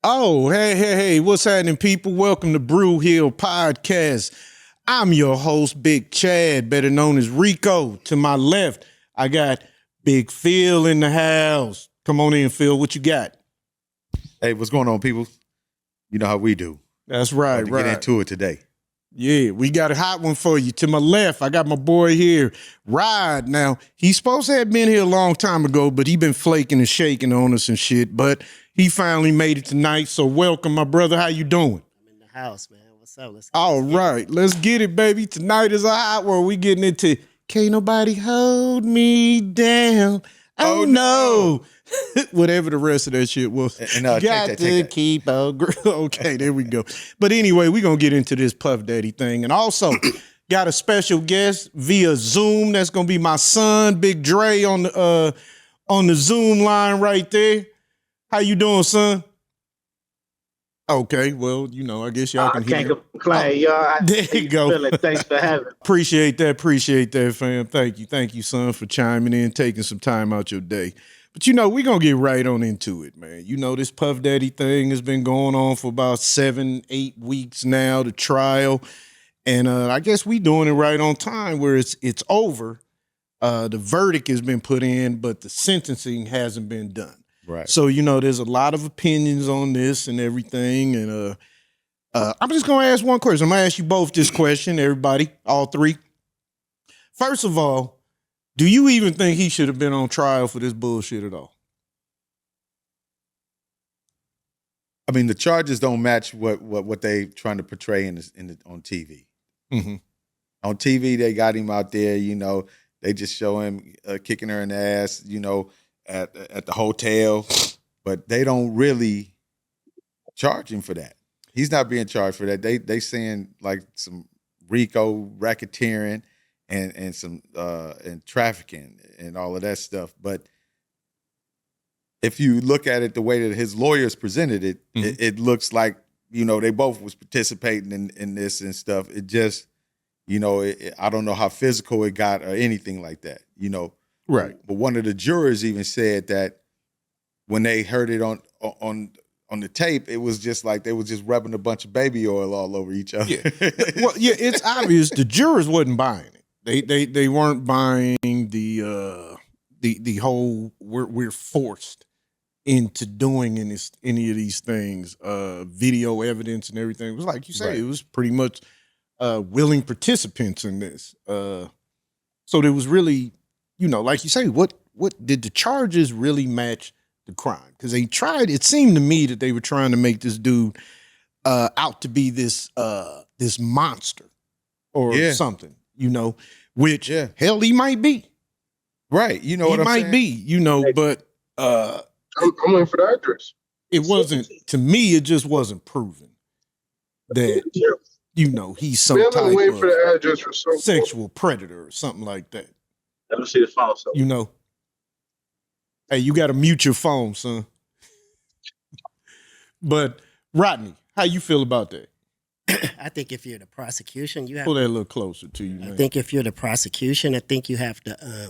Oh, hey, what's happening, people? Welcome to Brew Hill Podcast. I'm your host, Big Chad, better known as Rico. To my left, I got Big Phil in the house. Come on in, Phil. What you got? Hey, what's going on, people? You know how we do. That's right, Get into it today. Yeah, we got a hot one for you. To my left, I got my boy here, Rod. Now, he's supposed to have been here a long time ago, but he been flaking and shaking on us and shit. But he finally made it tonight. So welcome, my brother. How you doing? I'm in the house, man. What's up? Let's get it, baby. Tonight is a hot one. We getting into Can't Nobody Hold Me Down. Oh no. Whatever the rest of that shit was. And got to keep on. Okay, there we go. But anyway, we're going to get into this Puff Daddy thing. And also, got a special guest via Zoom. That's going to be my son, Big Dre, on the Zoom line right there. How you doing, son? Okay, well, I guess y'all can hear. I can't complain, y'all. There you go. Thanks for having me. Appreciate that, fam. Thank you, son, for chiming in, taking some time out your day. But we're going to get right on into it, man. This Puff Daddy thing has been going on for about 7-8 weeks now, the trial. And I guess we doing it right on time where it's over. The verdict has been put in, but the sentencing hasn't been done. Right. So, there's a lot of opinions on this and everything. And I'm just going to ask one question. I'm going to ask you both this question, everybody, all three. First of all, do you even think he should have been on trial for this bullshit at all? I mean, the charges don't match what they trying to portray on TV. Mm-hmm. On TV, they got him out there. They just show him kicking her in the ass. At the hotel, but they don't really charge him for that. He's not being charged for that. They saying like some RICO racketeering and some and trafficking and all of that stuff. But if you look at it the way that his lawyers presented it, mm-hmm. it looks like they both was participating in this and stuff. It just I don't know how physical it got or anything like that. Right. But one of the jurors even said that when they heard it on the tape, it was just like they was just rubbing a bunch of baby oil all over each other. Yeah. Well, yeah, it's obvious the jurors wasn't buying it. They weren't buying the whole we're forced into doing any of these things, video evidence and everything. It was like you say, Right. It was pretty much willing participants in this. So there was really, like you say, what did the charges really match the crime? Because it seemed to me that they were trying to make this dude out to be this monster or something, which hell he might be. Right. He might be, but I'm waiting for the address. it wasn't, to me, it just wasn't proven that, he's some Man, I'm type waiting for of the address for so sexual predator or something like that. Let me see the phone. So. Hey, you got to mute your phone, son. But Rodney, how you feel about that? I think if you're the prosecution, you have Pull that a little closer to you, man. I think if you're the prosecution, I think you have to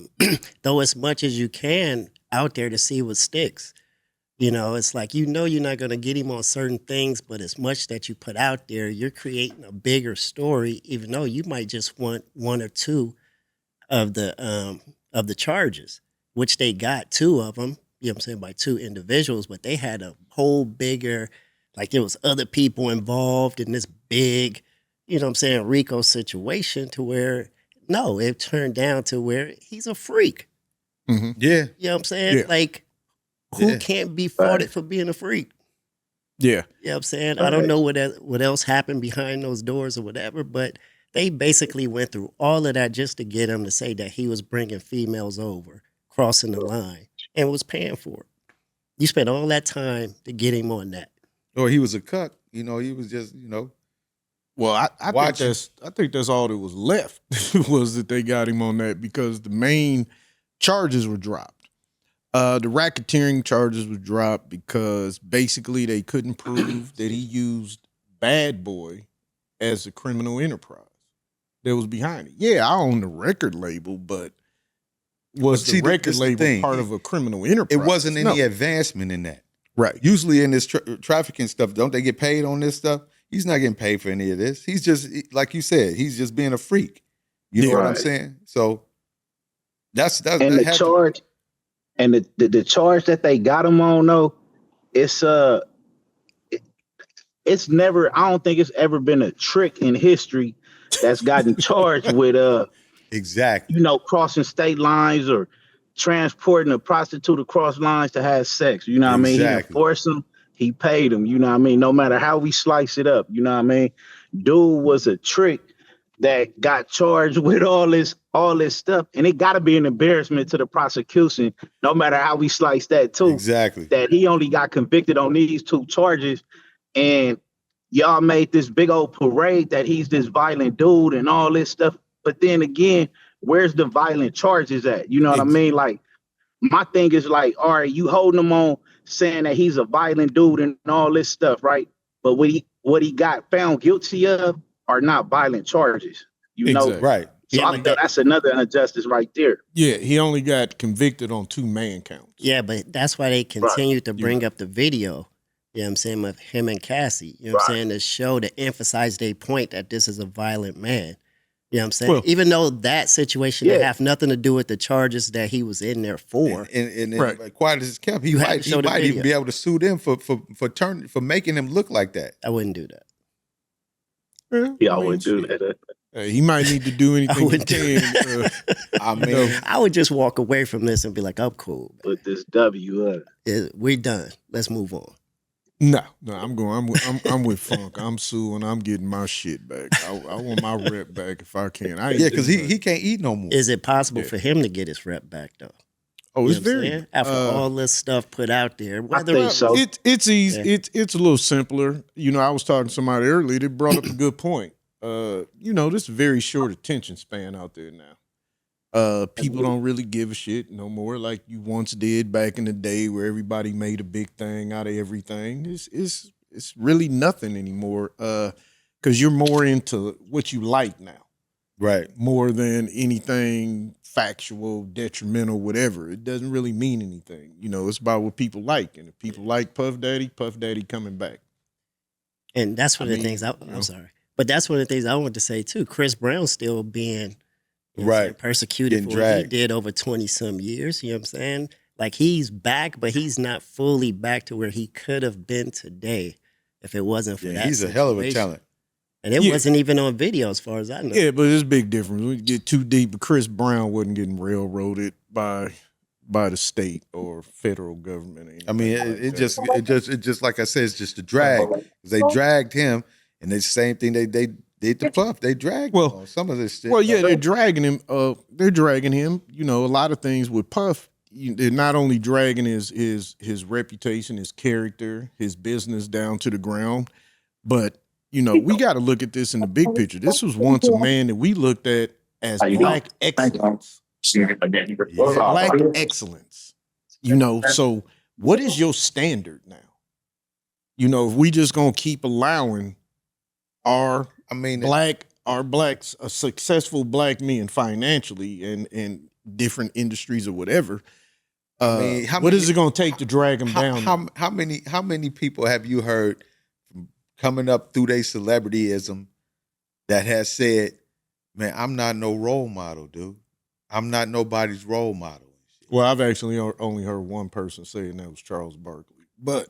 throw as much as you can out there to see what sticks. It's like, you're not going to get him on certain things, but as much that you put out there, you're creating a bigger story, even though you might just want one or two of the charges, which they got 2 of them, by 2 individuals, but they had a whole bigger, like there was other people involved in this big, RICO situation to where, no, it turned down to where he's a freak. Mm-hmm. Yeah. You know what I'm saying? Yeah. Like, who can't be faulted for being a freak? Yeah. You know what I'm saying? I don't know what else happened behind those doors or whatever, but they basically went through all of that just to get him to say that he was bringing females over, crossing the line, and was paying for it. You spent all that time to get him on that. Or he was a cuck. He was just, Well, I think that's all that was left was that they got him on that because the main charges were dropped. The racketeering charges were dropped because basically they couldn't prove that he used Bad Boy as a criminal enterprise that was behind it. Yeah, I own the record label, but was the record label part of a criminal enterprise? It wasn't any advancement in that. Right. Usually in this trafficking stuff, don't they get paid on this stuff? He's not getting paid for any of this. He's just, like you said, he's just being a freak. You know Yeah. what I'm Right. saying? So that's And that the had to, charge and the charge that they got him on though, it's it's never, I don't think it's ever been a trick in history that's gotten charged with exactly. crossing state lines or transporting a prostitute across lines to have sex. You know what I mean? He didn't Exactly. force them, he paid them, you know what I mean? No matter how we slice it up, you know what I mean? Dude was a trick that got charged with all this stuff. And it gotta be an embarrassment to the prosecution, no matter how we slice that too, Exactly. that he only got convicted on these 2 charges. And y'all made this big old parade that he's this violent dude and all this stuff. But then again, where's the violent charges at? You know what I mean? Like, my thing is like, all right, you holding him on saying that he's a violent dude and all this stuff, right? But what he got found guilty of are not violent charges, you know? Exactly. Right. So Yeah, I but feel that's another injustice right there. Yeah, he only got convicted on 2 man counts. Yeah, but that's why they continued to bring up the video, you know what I'm saying, of him and Cassie, you know what I'm saying, to show, to emphasize their point that this is a violent man. You know what I'm saying? Well, even though that situation didn't Yeah. have nothing to do with the charges that he was in there for. And Right. quiet as it's kept, he You have might, to show the even video. be able to sue them for making him look like that. I wouldn't do that. Yeah, I mean, would do shit. that. He might need to do I anything he wouldn't do can. I mean, I would just walk away from this and be like, I'm cool. Put this W up. We're done. Let's move on. No, I'm with Funk. I'm suing. I'm getting my shit back. I want my rep back if I can. I ain't yeah, because doing that. he can't eat no more. Is it possible Yeah. for him to get his rep back, though? Oh, You it's know what I'm very saying? After all this stuff put out there, whether think so. It's easy. Yeah. It's a little simpler. You know, I was talking to somebody earlier that brought up a good point. You know, this very short attention span out there now. People don't really give a shit no more like you once did back in the day where everybody made a big thing out of everything. It's really nothing anymore. Because you're more into what you like now, Right. more than anything factual, detrimental, whatever. It doesn't really mean anything. You know, it's about what people like. And if people like Puff Daddy coming back. and that's one I of the mean, things you I'm know. sorry. But that's one of the things I wanted to say too. Chris Brown still being you know what I'm Right. saying, persecuted Getting for what he dragged. did over 20 some years. You know what I'm saying? Like he's back, but he's not fully back to where he could have been today if it wasn't for Yeah, that. he's a hell of a situation. talent. And it Yeah. wasn't even on video as far as I know. Yeah, but it's a big difference. We get too deep. Chris Brown wasn't getting railroaded by the state or federal government. Or I mean, anything it like that. just like I said, it's just a drag. 'Cause they dragged him, and it's the same thing they did to Puff. They dragged him on some of this shit. Well, yeah, they're dragging him. They're dragging him. You know, a lot of things with Puff. They're not only dragging his reputation, his character, his business down to the ground, but you know, we got to look at this in the big picture. This was once a man that we looked at as black excellence. Black excellence. You know, so what is your standard now? You know, if we just gonna keep allowing our I mean, blacks, successful black men financially and in different industries or whatever, I mean, how what many- is it gonna take to drag them down? how many people have you heard coming up through their celebrityism that has said, "Man, I'm not no role model, dude. I'm not nobody's role model." Well, I've actually only heard one person say, and that was Charles Barkley. But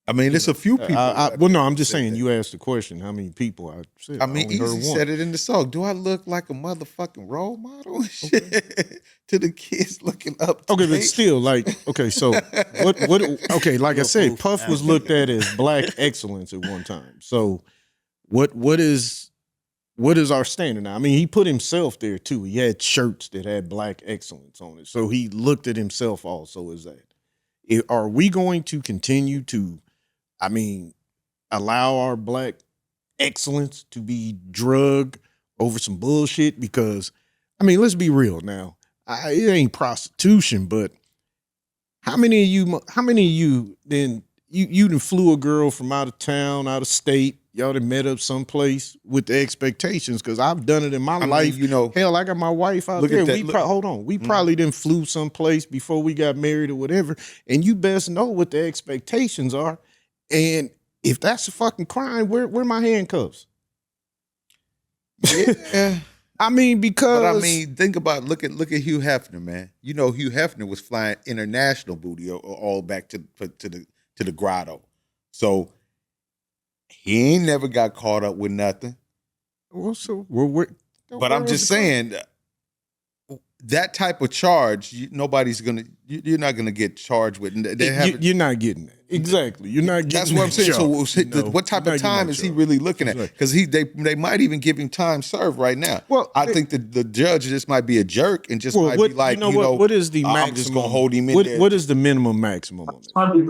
I mean, there's a few people. well, no, I'm just saying. You asked the question. How many people? I said. I mean, only heard Easy one. said it in the song. Do I look like a motherfucking role model and shit to the kids looking up to Okay, me? but still, like, okay, so what? Okay, like I said, Puff was looked at as black excellence at one time. So, what is our standard now? I mean, he put himself there too. He had shirts that had black excellence on it, so he looked at himself also as that. Are we going to continue to, I mean, allow our black excellence to be drugged over some bullshit? Because, I mean, let's be real now. It ain't prostitution, but how many of you then you done flew a girl from out of town, out of state, y'all done met up someplace with the expectations? Because I've done it in my I mean, life. you know, Hell, I got my wife out look there. at that. Hold on. We probably didn't flew someplace before we got married or whatever. And you best know what the expectations are. And if that's a fucking crime, where my handcuffs? Yeah. I mean, because But I mean, think about look at Hugh Hefner, man. You know, Hugh Hefner was flying international booty all back to the grotto. So he ain't never got caught up with nothing. well, so we're But I'm just saying that type of charge, nobody's gonna. You're not gonna get charged with. You're not getting that. Exactly. You're not getting That's what I'm saying. charge, So, what type of time is he really looking at? Because they might even give him time served right now. Well, I think the judge just might be a jerk and just might be like, what is the maximum? I'm just gonna hold him in there. What is the minimum maximum on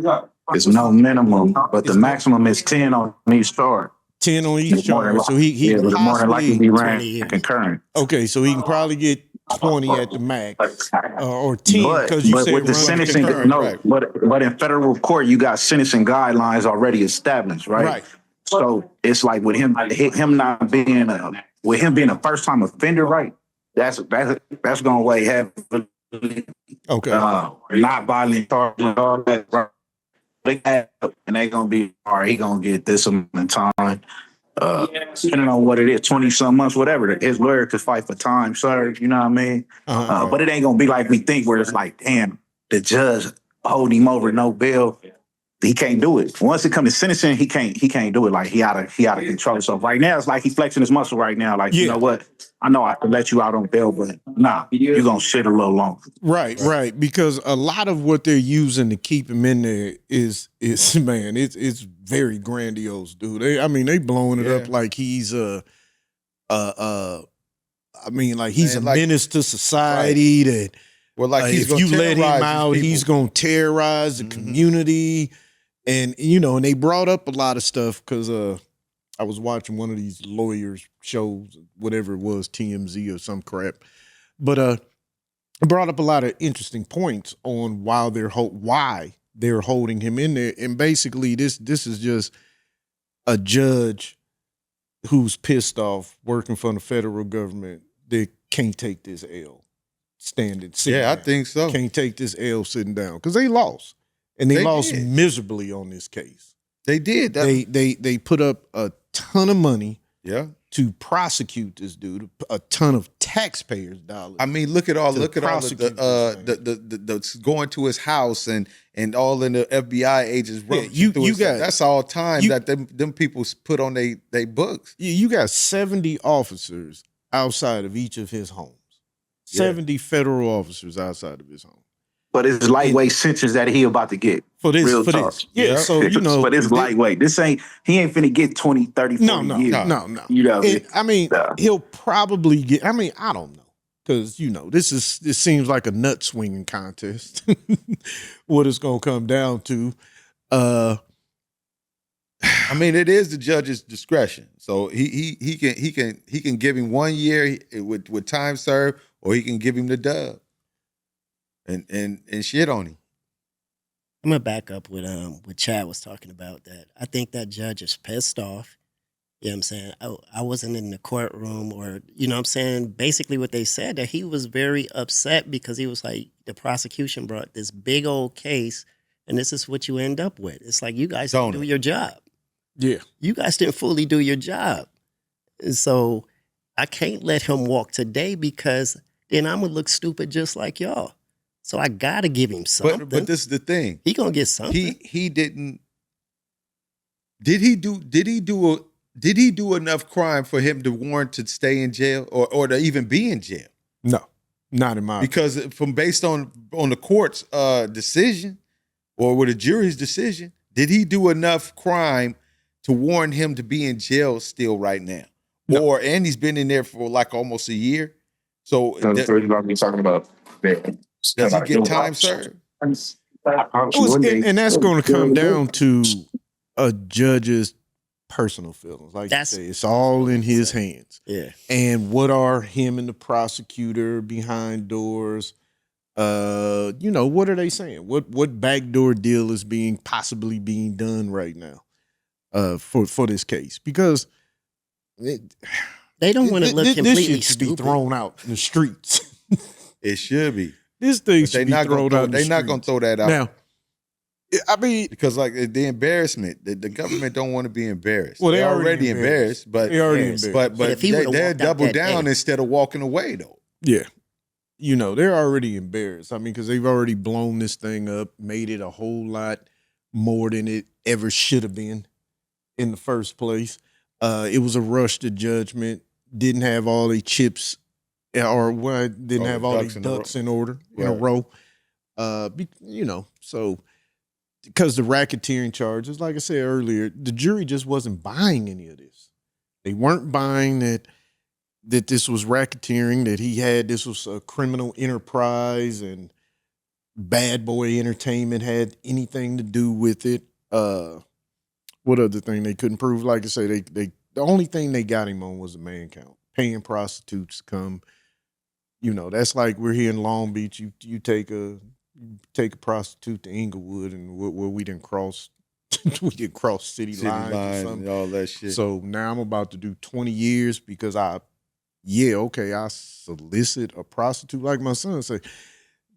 it? It's no minimum, but the maximum is 10 on each charge. 10 on each charge. So he would more than likely possibly be ran concurrent. okay. So he can probably get 20 at the max, or 10 because you but said with the run sentencing, concurrent. no. right. But in federal court, you got sentencing guidelines already established, right? Right. So it's like with him not being with him being a first time offender, right? That's gonna weigh heavily. Okay. Not violent charges and all that, right? And they gonna be all right. He gonna get this amount of time. Depending on what it is, 20-some months, whatever. His lawyer could fight for time served, you know what I mean? But it ain't gonna be like we think, where it's like, damn, the judge hold him over no bail. He can't do it. Once it comes to sentencing, he can't do it. Like he out of control. So right now, it's like he's flexing his muscle right now. Like, you know what? I know I can let you out on bail, but nah, you're gonna sit a little longer. Right. Because a lot of what they're using to keep him in there is man, it's very grandiose, dude. They blowing it up like he's like he's a menace to society. That he's if you let him terrorize out, these he's gonna terrorize the community. And and they brought up a lot of stuff because I was watching one of these lawyers shows, whatever it was, TMZ or some crap. But it brought up a lot of interesting points on why they're holding him in there. And basically, this is just a judge who's pissed off working for the federal government that can't take this L sitting I down. think so. Can't take this L sitting down because they lost. And they lost miserably on this case. They did. They put up a ton of money to prosecute this dude, a ton of taxpayers' dollars. I mean, look at all the going to his house and all in the FBI agents. That's all time that them people put on they books. You got 70 officers outside of each of his homes. 70 federal officers outside of his home. But it's lightweight sentence that he about to get. For this. Yeah, so but it's lightweight. He ain't finna get 20, 30, 40 years. No. You know, he'll probably get, I don't know. Because, this seems like a nut swinging contest. What it's gonna come down to. It is the judge's discretion. So he can give him 1 year with time served, or he can give him the dub. And shit on him. I'm gonna back up with what Chad was talking about. That I think that judge is pissed off. You know what I'm saying? I wasn't in the courtroom, or you know what I'm saying, basically what they said, that he was very upset because he was like, the prosecution brought this big old case and this is what you end up with. It's like, you guys didn't do your job. Yeah. You guys didn't fully do your job. And so I can't let him walk today because then I'm gonna look stupid just like y'all. So I gotta give him something. But this is the thing. He gonna get something. He didn't. Did he do enough crime for him to warrant to stay in jail or to even be in jail? No, not in my opinion. Because based on the court's decision or with the jury's decision, did he do enough crime to warrant him to be in jail still right now? No. And he's been in there for like almost a year. So that's what you're talking about. Does he get time served? And that's going to come down to a judge's personal feelings. Like you say, it's all in his hands. Yeah. And what are him and the prosecutor behind doors? What are they saying? What backdoor deal is possibly being done right now? for this case because They don't want to look this completely shit should be stupid. thrown out in the streets. It should be. This thing But should be thrown out. they're not going to throw that out. Now, I mean, because like the embarrassment, the government don't want to be embarrassed. Well, they're already embarrassed, but they already embarrassed. but if he would've they're walked out double that down day. instead of walking away though. yeah, they're already embarrassed. I mean, because they've already blown this thing up, made it a whole lot more than it ever should have been in the first place. It was a rush to judgment. Didn't have all the chips, or didn't have all the ducks in order in a row. So because the racketeering charges, like I said earlier, the jury just wasn't buying any of this. They weren't buying that this was racketeering, that this was a criminal enterprise and Bad Boy Entertainment had anything to do with it. What other thing they couldn't prove? Like I say, the only thing they got him on was a man count, paying prostitutes to come. That's like we're here in Long Beach. You take a prostitute to Inglewood, and where we didn't cross city lines or something. And all that shit. So now I'm about to do 20 years because I solicit a prostitute. Like my son said,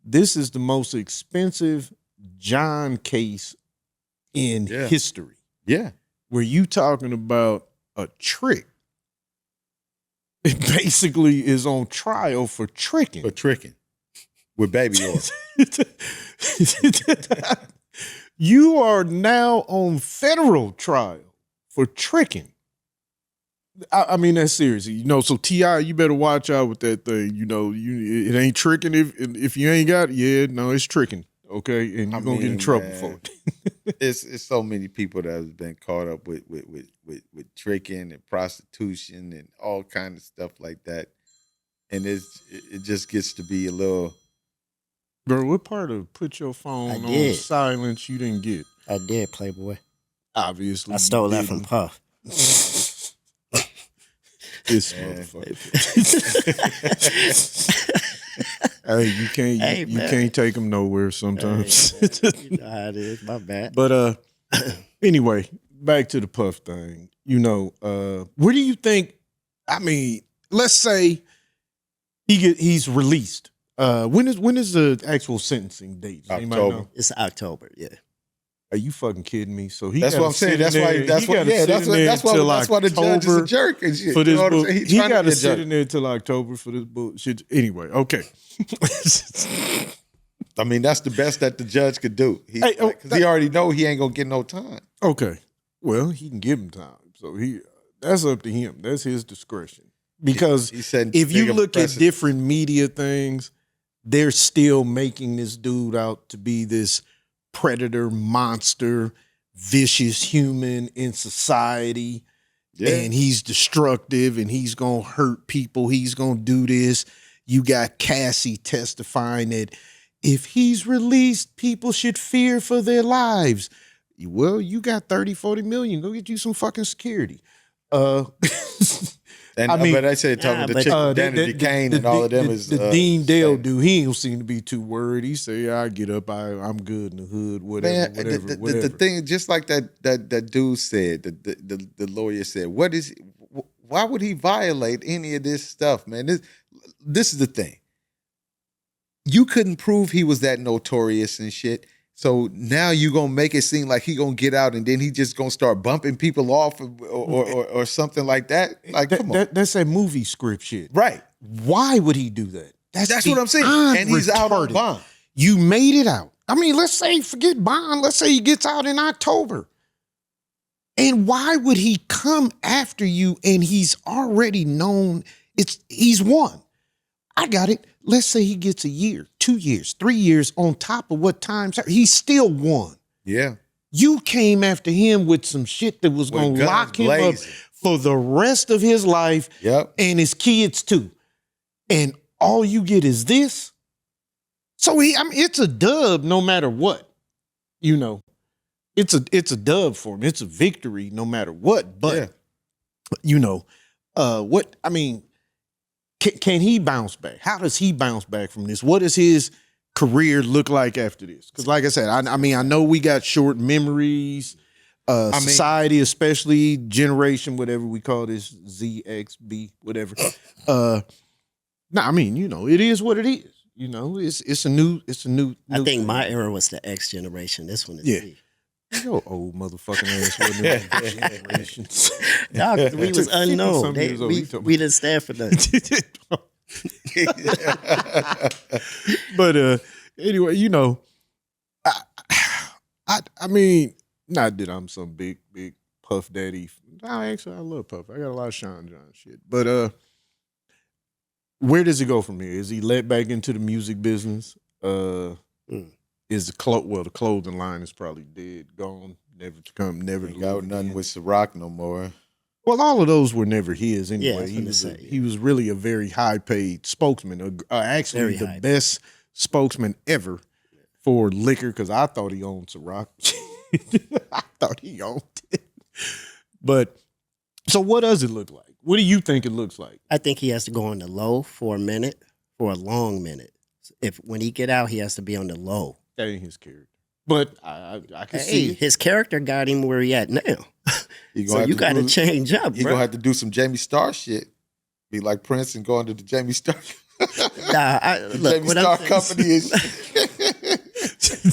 this is the most expensive John case in history. Yeah. Where you talking about a trick. It basically is on trial for tricking. With baby oil. You are now on federal trial for tricking. I mean, that's serious. So T.I., you better watch out with that thing. It ain't tricking if you ain't got it. Yeah, no, it's tricking. Okay, and you're gonna get in trouble for it. It's so many people that have been caught up with tricking and prostitution and all kind of stuff like that, and it just gets to be a little. Bro, what part of put your phone on silence you didn't get? I did, Playboy. Obviously, I stole that from Puff. This motherfucker. Hey, you can't take them nowhere sometimes. You know how it is. My bad. But anyway, back to the Puff thing. Where do you think? I mean, let's say he's released. When is the actual sentencing date? Does anybody know? It's October. Yeah. Are you fucking kidding me? So that's what I'm saying. That's why the judge is a jerk and shit. For this he got to sit in there until October for this bullshit. Anyway, okay. I mean, that's the best that the judge could do. Because he already know he ain't gonna get no time. Okay. Well, he can give him time. So that's up to him. That's his discretion. Because if you look at different media things, they're still making this dude out to be this predator, monster, vicious human in society. Yeah. And he's destructive and he's going to hurt people. He's going to do this. You got Cassie testifying that if he's released, people should fear for their lives. Well, you got 30, 40 million. Go get you some fucking security. And but I said talking to the chick, Danny Kane and all of them is the Dean Dale dude. He don't seem to be too worried. He say, "I get up, I'm good in the hood, whatever, man, whatever." The thing, just like that dude said, the lawyer said, why would he violate any of this stuff, man? This is the thing. You couldn't prove he was that notorious and shit. So now you gonna make it seem like he gonna get out and then he just gonna start bumping people off or something like that. Like, come on, that's that movie script shit, right? Why would he do that? That's what I'm saying. And he's out on bond. You made it out. I mean, let's say forget bond. Let's say he gets out in October. And why would he come after you? And he's already known he's won. I got it. Let's say he gets a year, 2 years, 3 years on top of what time he's still won. Yeah. You came after him with some shit that was going to lock him up for the rest of his life. Yep. And his kids too. And all you get is this. So it's a dub no matter what. It's a dub for him. It's a victory no matter what. But can he bounce back? How does he bounce back from this? What does his career look like after this? Because like I said, I know we got short memories. society, especially generation, whatever we call this, ZXB, whatever. I mean, it is what it is. It's a new. I think thing. my era was the X generation. This one is Yeah. Z. Your old motherfucking ass wasn't in the generations. Dog, we was unknown. 50-some years old, you talking We didn't stand for nothing. But anyway, I mean, not that I'm some big Puff Daddy. No, actually, I love Puff. I got a lot of Sean John shit. But where does it go from here? Is he let back into the music business? Is the clothing line is probably dead, gone, never to come, never to got nothing with Ciroc no more. Well, all of those were never his anyway. Yeah, He was really a very high paid spokesman. Actually, the best spokesman ever for liquor, because I thought he owned Ciroc. I thought he owned it. But so what does it look like? What do you think it looks like? I think he has to go on the low for a long minute. When he get out, he has to be on the low. That ain't his character. But I can see it. His character got him where he at now. So you got to change up, He bro. gonna have to do some Jamie Starr shit. Be like Prince and go into the Jamie Starr. Look, Jamie Starr company is.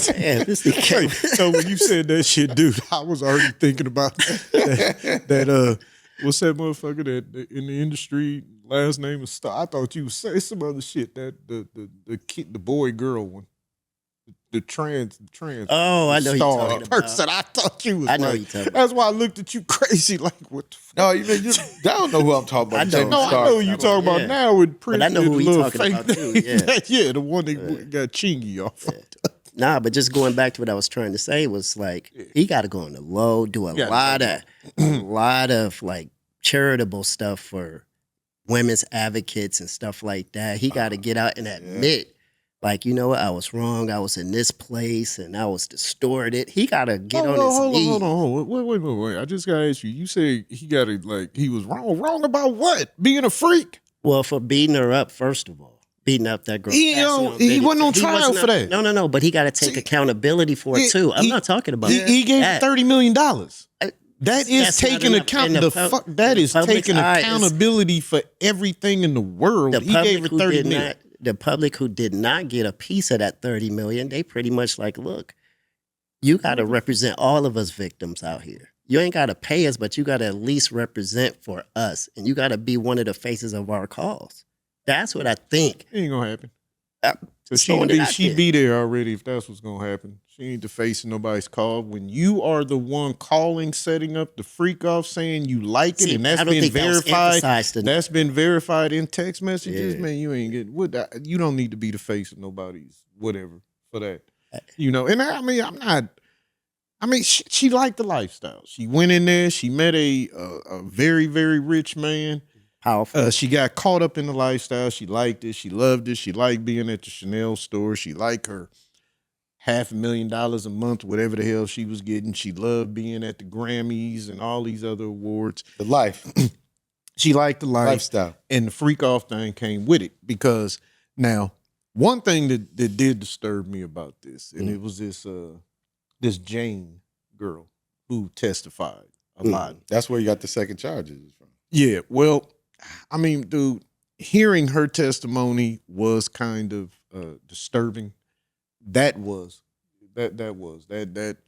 Damn, this thing came. So when you said that shit, dude, I was already thinking about that what's that motherfucker that in the industry last name is Star? I thought you would say some other shit, that the boy girl one. The trans. Oh, I know you're talking about. Person. I thought you was. I know like, you're talking about. That's why I looked at you crazy, like what the fuck? No, you don't know who I'm talking about. I know. Jamie No, Starr. I know who you talking about now with Prince. But I know and who the you little talking fake about too, name. yeah. Yeah, the one that got Chingy off. Nah, but just going back to what I was trying to say was like he got to go on the low, do a lot of like charitable stuff for women's advocates and stuff like that. He got to get out and admit, like, you know what, I was wrong. I was in this place and I was distorted. He got to get on his knees. Hold on. Wait. I just got to ask you. You said he got to, like, he was wrong. Wrong about what? Being a freak? Well, for beating her up, first of all. Beating up that girl. He wasn't on trial for that. No. But he got to take accountability for it too. I'm not talking about that. He gave $30 million. That is taking accountability for everything in the world. He gave her $30 million. The public who did not get a piece of that $30 million, they pretty much like, look, you got to represent all of us victims out here. You ain't got to pay us, but you got to at least represent for us, and you got to be one of the faces of our cause. That's what I think. It ain't gonna happen. So she'd be there already if that's what's gonna happen. She ain't the face of nobody's call. When you are the one calling, setting up the freak off, saying you like it, and that's been verified. That's been verified in text messages. Man, you ain't getting. You don't need to be the face of nobody's whatever for that. And I mean, I'm not. I mean, she liked the lifestyle. She went in there. She met a very, very rich man. Powerful. She got caught up in the lifestyle. She liked it. She loved it. She liked being at the Chanel store. She liked her $500,000 a month, whatever the hell she was getting. She loved being at the Grammys and all these other awards. The life. She liked the lifestyle. And the freak off thing came with it. Because now, one thing that did disturb me about this, and it was this Jane girl who testified a lot. That's where you got the second charges from. Yeah, well, I mean, dude, hearing her testimony was kind of disturbing. That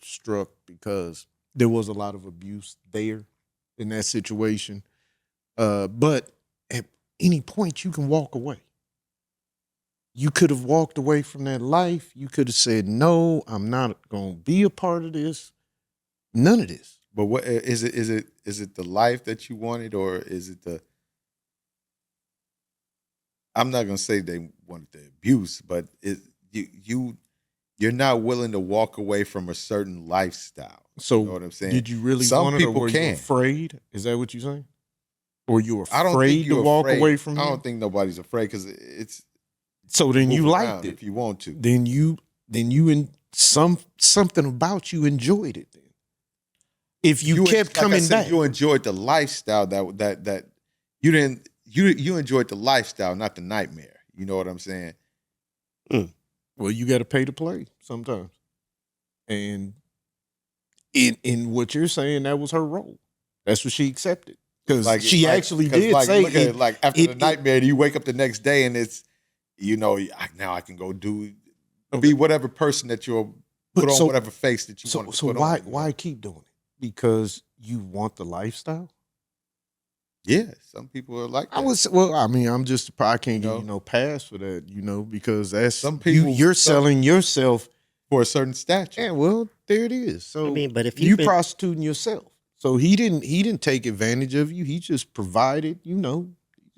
struck because there was a lot of abuse there in that situation. But at any point, you can walk away. You could have walked away from that life. You could have said, no, I'm not going to be a part of this. None of this. But what is it? Is it the life that you wanted, or is it the? I'm not gonna say they wanted the abuse, but you're not willing to walk away from a certain lifestyle. So you know what I'm saying? Did you really Some want it, or people were you can. afraid? Is that what you're saying? Or you were I don't afraid think you're to walk afraid. away from it? I don't think nobody's afraid because it's. So then you move liked around it. if you want to. Then you something about you enjoyed it. Then, if you kept coming back, you enjoyed the lifestyle that you didn't. You enjoyed the lifestyle, not the nightmare. You know what I'm saying? Well, you got to pay to play sometimes, and in what you're saying, that was her role. That's what she accepted. Because Like she like, actually 'cause did like, say look at it, like after the it- nightmare, you wake up the next day and it's, now I can go be whatever person that you're put on whatever face that you want to put on. Why keep doing it? Because you want the lifestyle? Yeah, some people are like that. I'm just I can't give you no pass for that, because that's Some people you're selling yourself for a certain stature. Yeah, well, there it is. So I mean, but if you prostituting yourself. So he didn't take advantage of you. He just provided, he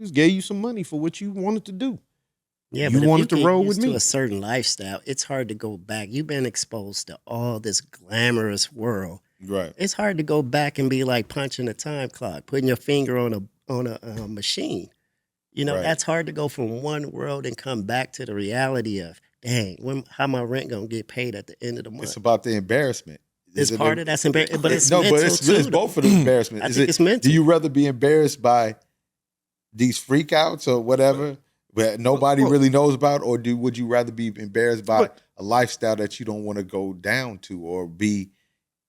just gave you some money for what you wanted to do. Yeah, you but wanted if to you roll get with used to me. a certain lifestyle, it's hard to go back. You've been exposed to all this glamorous world. Right. It's hard to go back and be like punching a time clock, putting your finger on a machine. Right. That's hard to go from one world and come back to the reality of, dang, how my rent gonna get paid at the end of the month? It's about the embarrassment. It's part of that's embarrassing, but it's no, mental but it's too. both of the embarrassment. I think it's mental. Do you rather be embarrassed by these freakouts or whatever that nobody really knows about, or would you rather be embarrassed by a lifestyle that you don't want to go down to or be,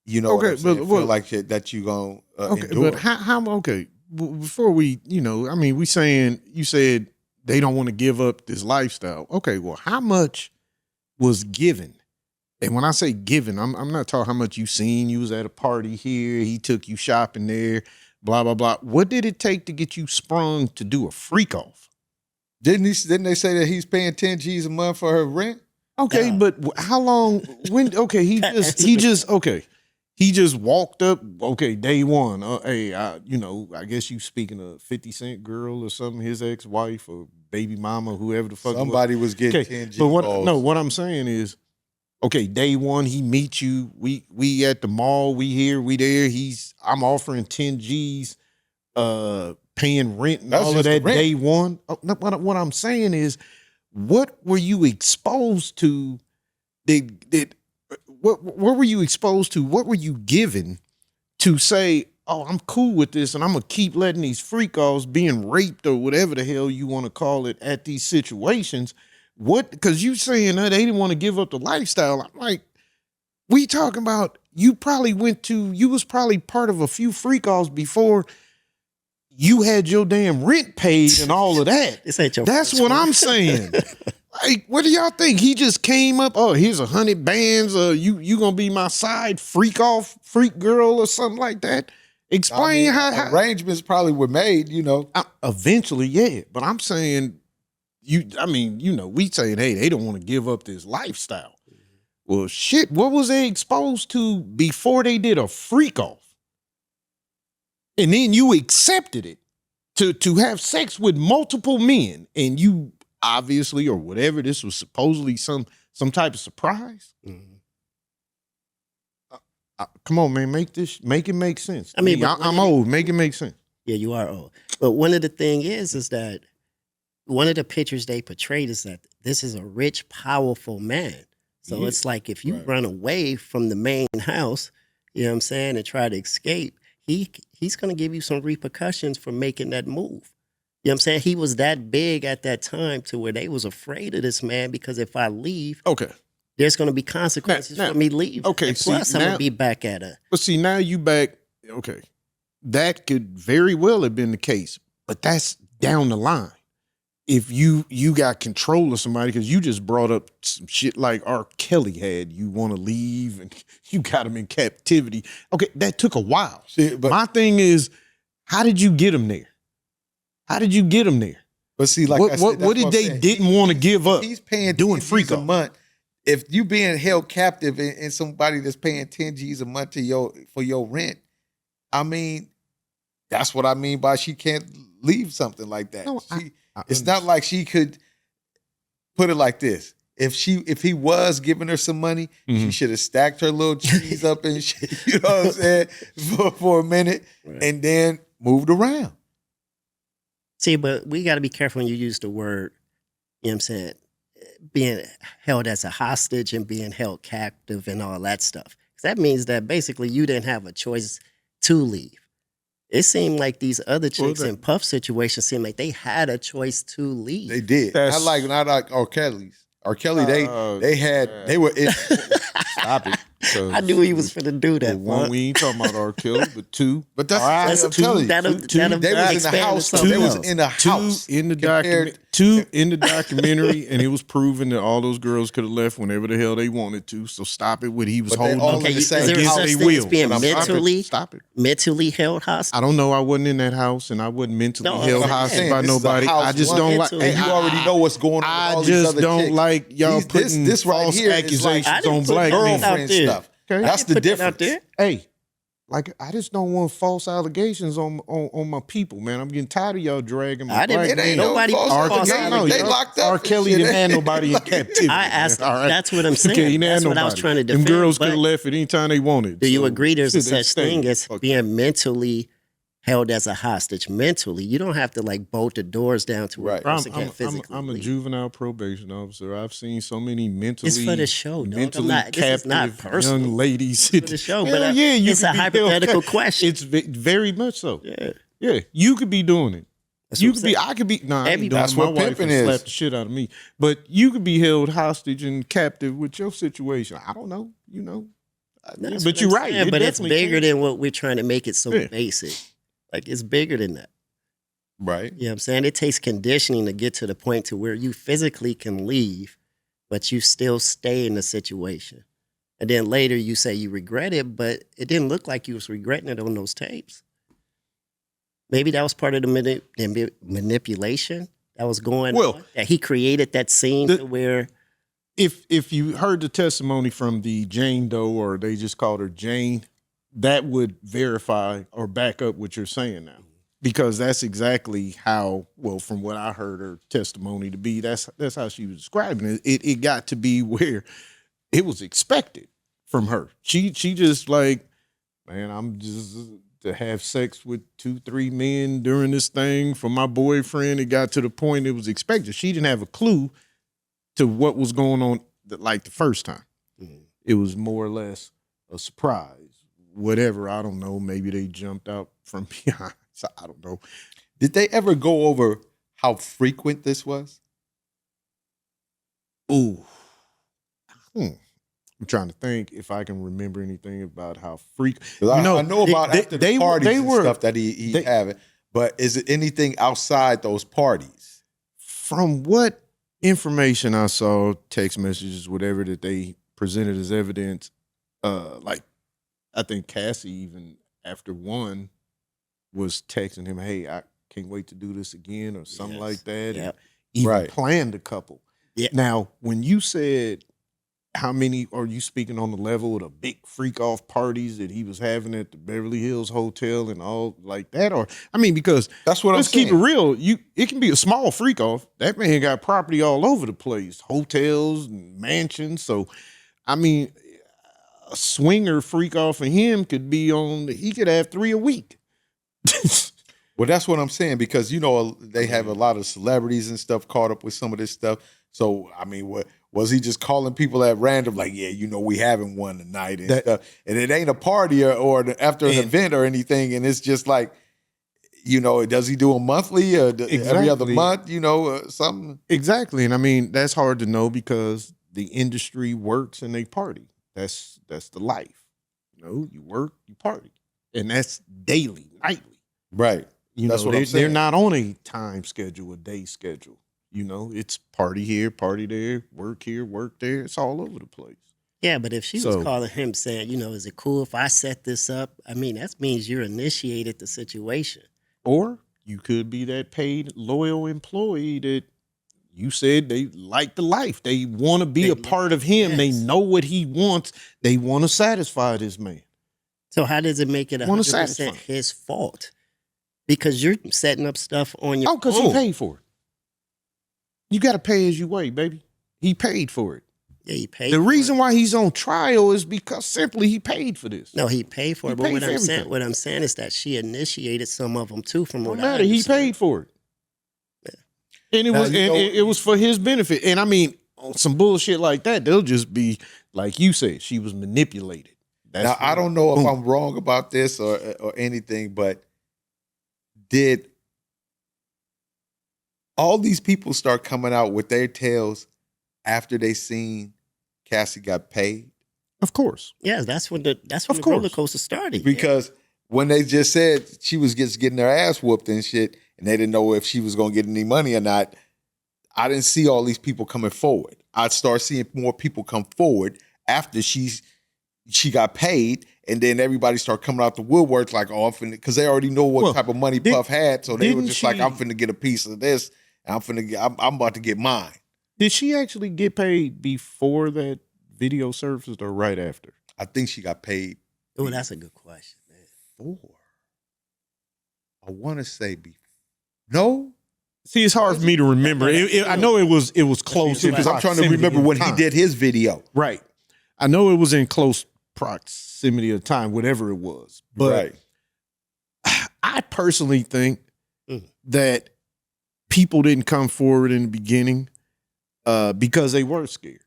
feel like shit that you gonna endure? But how okay? Before we, we saying you said they don't want to give up this lifestyle. Okay, well, how much was given? And when I say given, I'm not talking how much you seen. You was at a party here. He took you shopping there. Blah blah blah. What did it take to get you sprung to do a freak off? Didn't they say that he's paying 10 G's a month for her rent? Okay, but how long? When? Okay, he just walked up. Okay, day one. Hey, I guess you speaking of 50 Cent girl or something. His ex wife or baby mama, whoever the fuck. Somebody was getting 10 G's. But what I'm saying is, okay, day one he meets you. We at the mall. We here. We there. I'm offering 10 G's. Paying rent and That's all of that rent. day one. What I'm saying is, what were you exposed to? What were you exposed to? What were you given to say, oh, I'm cool with this and I'm gonna keep letting these freak offs being raped or whatever the hell you want to call it at these situations? What? Because you saying that they didn't want to give up the lifestyle. I'm like, we talking about you was probably part of a few freak offs before you had your damn rent paid and all of that. This ain't your That's first what one. I'm saying. Like, what do y'all think? He just came up, oh, here's 100 bands, you gonna be my side freak girl or something like that? Explain how arrangements probably were made, eventually, yeah. But I'm saying, we saying, hey, they don't want to give up this lifestyle. Well, shit, what was they exposed to before they did a freak off? And then you accepted it to have sex with multiple men, and you obviously, or whatever, this was supposedly some type of surprise. Mhm. Come on, man, make it make sense. I mean, I'm old. Make it make sense. Yeah, you are old. But one of the thing is that one of the pictures they portrayed is that this is a rich, powerful man. So Yeah. it's like if you Right. run away from the main house, you know what I'm saying, and try to escape, he's going to give you some repercussions for making that move. You know what I'm saying? He was that big at that time to where they was afraid of this man because if I leave, Okay. there's going to be consequences Now- for me leaving. okay, And see, plus, I'm going now- to be back at her. But see, now you back. Okay, that could very well have been the case, but that's down the line. If you got control of somebody, because you just brought up some shit like R. Kelly had, you want to leave and you got him in captivity. Okay, that took a while. See, but My thing is, how did you get him there? How did you get him there? but see, like I What said, did they didn't want to give up? He's paying doing 10 freak G's a off. month. If you being held captive and somebody that's paying 10 G's a month for your rent, I mean, that's what I mean by she can't leave something like that. No, It's not like she could put it like this. If he was giving her some money, she should have stacked her little cheese up and shit, you know what I'm saying, for a minute, Right. and then moved around. See, but we got to be careful when you use the word, you know what I'm saying, being held as a hostage and being held captive and all that stuff. 'Cause that means that basically you didn't have a choice to leave. It seemed like these other chicks in Puff situations seemed like they had a choice to leave. They did. That's- Not like R. Kelly's. R. Kelly, they were in. Stop it. I knew he was finna do that. Well, one, we ain't talking about R. Kelly, but two. But that's That's I'm telling you. that'll They was in the expand house. to something They was else. in the house. Two in the documentary, and it was proven that all those girls could have left whenever the hell they wanted to. So stop it. What he was But they holding all them in the is same there a against such their thing as will. being Stop it. mentally Stop it. mentally held hostage? I don't know. I wasn't in that house, and I wasn't mentally No, held I'm hostage saying by this is a nobody. house I just one don't like. mentally- And you already know what's going on. with I all these just other don't chicks. like y'all putting this right false here is accusations like I didn't on put black that men. out girlfriend there. stuff. Okay. That's the Put that out difference. there. Hey, like I just don't want false allegations on my people, man. I'm getting tired of y'all dragging my I didn't- black It ain't men. Nobody no false put false allegations. allegations. They locked up. R. and Kelly shit. didn't have nobody in captivity. I asked. man. All right. That's what I'm saying. Okay, he didn't have That's what I was nobody. trying to Them defend. girls could but have left at any time they wanted. do you so agree there's a shit, they such thing stayed. as Fuck. being mentally held as a hostage? Mentally, you don't have to like bolt the doors down to where a Right. person can't physically I'm a leave. juvenile probation officer. I've seen so many mentally. It's for the show, dog. I'm mentally not- this is not captive personal. young ladies. For the show, Hell but yeah, you it's a could be held- hypothetical question. It's very much so. Yeah. Yeah, you could be doing it. That's You what I'm could be. saying. I could be. Nah, I ain't doing That's it. My what wife pimping would is. slap the shit out of me. But you could be held hostage and captive with your situation. I don't know. You know. That's But what you're I'm right. saying, It but it's definitely bigger can. than what we're trying to make it so Yeah. basic. Like it's bigger than that. Right. You know what I'm saying? It takes conditioning to get to the point to where you physically can leave, but you still stay in the situation. And then later you say you regret it, but it didn't look like you was regretting it on those tapes. Maybe that was part of the manipulation that was going Well, on. That he created that scene the- to where If you heard the testimony from the Jane Doe, or they just called her Jane, that would verify or back up what you're saying now. Because that's exactly how, well, from what I heard her testimony to be, that's how she was describing it. It got to be where it was expected from her. She just like, man, I'm just to have sex with 2-3 men during this thing for my boyfriend. It got to the point it was expected. She didn't have a clue to what was going on like the first time. It was more or less a surprise. Whatever, I don't know. Maybe they jumped out from behind. So I don't know. Did they ever go over how frequent this was? Ooh. I'm trying to think if I can remember anything about how frequent. 'Cause I know about after the parties and were- stuff that he they- having, but is it anything outside those parties? From what information I saw, text messages, whatever that they presented as evidence, like I think Cassie even after one was texting him, "Hey, I can't wait to do this again," or something Yes. like that. Yep. And even Right. planned a couple. Yeah. Now, when you said how many are you speaking on the level of the big freak off parties that he was having at the Beverly Hills Hotel and all like that? Or I mean, because That's what let's I'm saying. keep it real. It can be a small freak off. That man got property all over the place, hotels and mansions. So, I mean, a swinger freak off for him could be on. He could have 3 a week. Well, that's what I'm saying, because you know they have a lot of celebrities and stuff caught up with some of this stuff. So I mean, what was he just calling people at random, like, yeah, you know, we having one tonight and stuff, and it ain't a party or after an event or anything, and it's just like, you know, does he do a monthly or every other Exactly. month? You know, something. Exactly, and I mean that's hard to know because the industry works and they party. That's the life. You know, you work, you party, and that's daily, nightly. Right. You That's know, what I'm they're saying. not on a time schedule, a day schedule. You know, it's party here, party there, work here, work there. It's all over the place. yeah, but if she was So- calling him saying, you know, is it cool if I set this up? I mean, that means you're initiated the situation. Or you could be that paid, loyal employee that you said they like the life. They want to be They a part of him. They yes. know what he wants. They want to satisfy this man. So how does it make it Wanna 100% satisfy. his fault? Because you're setting up stuff on your Oh, because own. he paid for it. You got to pay as you weigh, baby. He paid for it. Yeah, he paid. The for reason it. why he's on trial is because simply he paid for this. No, he paid for He it. But paid what for I'm saying, everything. what I'm saying is that she initiated some of them too. From No what I matter, he understand. paid for it. And it Now, was you know- it was for his benefit. And I mean, on some bullshit like that, they'll just be like you said, she was manipulated. That's Now, I don't know if Boom. I'm wrong about this or anything, but did all these people start coming out with their tales after they seen Cassie got paid? Of course. Yeah, that's when Of the course. roller coaster started. Because when they just said she was just getting her ass whooped and shit, and they didn't know if she was going to get any money or not, I didn't see all these people coming forward. I'd start seeing more people come forward after she got paid, and then everybody started coming out the woodworks like, oh, I'm finna, because they already know what type of money Puff had, so they were just like, I'm finna get a piece of this, and I'm about to get mine. Did she actually get paid before that video surfaced or right after? I think she got paid. Oh, that's a good question, man. Before. I want to say before. No. See, it's hard for me to remember. I know it was close because I'm trying to remember when he did his video. Right. I know it was in close proximity of time, whatever it was. But I personally think that people didn't come forward in the beginning because they were scared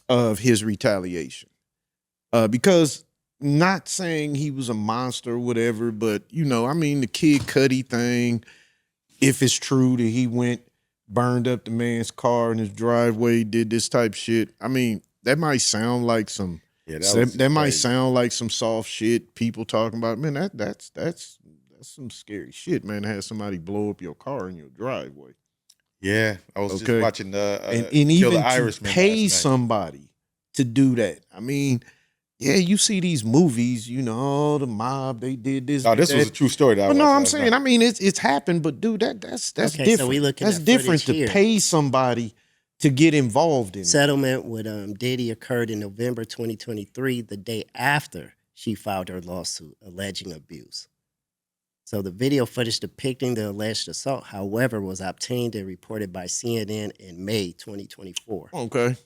of his retaliation. Because not saying he was a monster or whatever, but, you know, I mean, the Kid Cudi thing, if it's true that he went, burned up the man's car in his driveway, did this type shit, I mean, that might sound like some that might sound like some soft shit people talking about. Man, that's some scary shit, man, to have somebody blow up your car in your driveway. Yeah, I was just watching and even the to Irishman pay somebody to do that. I mean, yeah, you see these movies, you know, the mob, they did this. Oh, this was a true story. But no, I'm saying, I mean, it's happened, but dude, that's different. So we looking that's at different to here. pay somebody to get involved in Settlement with Diddy occurred in November 2023, the day after she filed her lawsuit alleging abuse. So the video footage depicting the alleged assault, however, was obtained and reported by CNN in May 2024. Okay.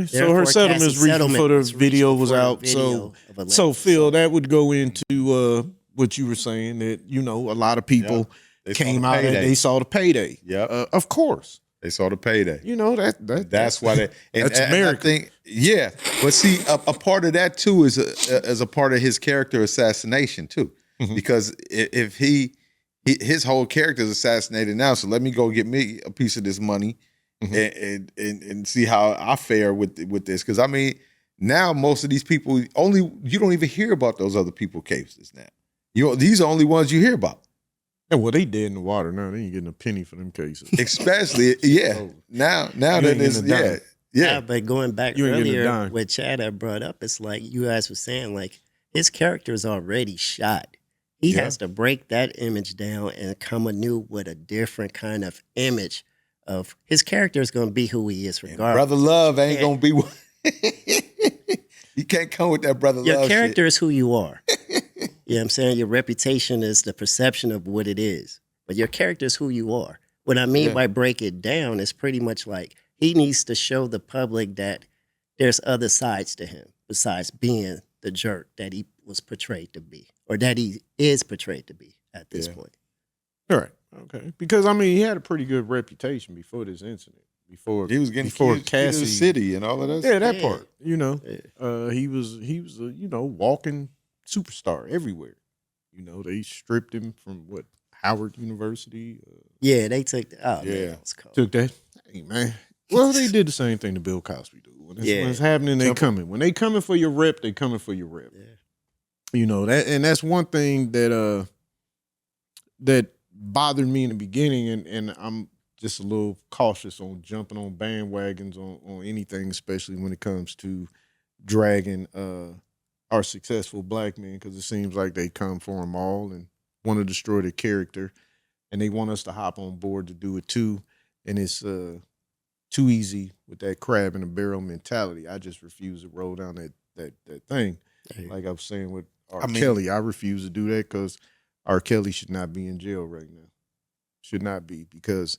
So her settlement is reached before the video was out. So Phil, that would go into what you were saying, that, you know, a lot of people came out and they saw the payday. Yeah, of course. They saw the payday. You know, that's why they. That's America. I think, yeah, but see, a part of that too is a part of his character assassination too, because if his whole character is assassinated now, so let me go get me a piece of this money and see how I fare with this, because I mean, now most of these people you don't even hear about those other people cases now. These are only ones you hear about. Yeah, well, they dead in the water now. They ain't getting a penny for them cases. Especially, yeah. Now that is, yeah. But going back earlier, what Chad had brought up, it's like you guys were saying, like, his character is already shot. He has to break that image down and come anew with a different kind of image of his character is going to be who he is regardless. And Brother Love ain't going to be. You can't come with that Brother Love. Your character is who you are. You know what I'm saying? Your reputation is the perception of what it is. But your character is who you are. What I mean by break it down is pretty much like he needs to show the public that there's other sides to him besides being the jerk that he was portrayed to be, or that he is portrayed to be at this point. All right. Okay. Because, I mean, he had a pretty good reputation before this incident. Before he was getting before Cassie, the city and all of that. Yeah, that part. You know, he was a, you know, walking superstar everywhere. You know, they stripped him from Howard University. They took took that. Hey, man. Well, they did the same thing to Bill Cosby, dude. When it's happening, they coming. When they coming for your rep, they coming for your rep. Yeah. You know that, and that's one thing that that bothered me in the beginning, and I'm just a little cautious on jumping on bandwagons on anything, especially when it comes to dragging our successful black men, because it seems like they come for them all and want to destroy their character, and they want us to hop on board to do it too, and it's too easy with that crab in a barrel mentality. I just refuse to roll down that thing. Like I was saying with Kelly, I refuse to do that because R. Kelly should not be in jail right now. Should not be, because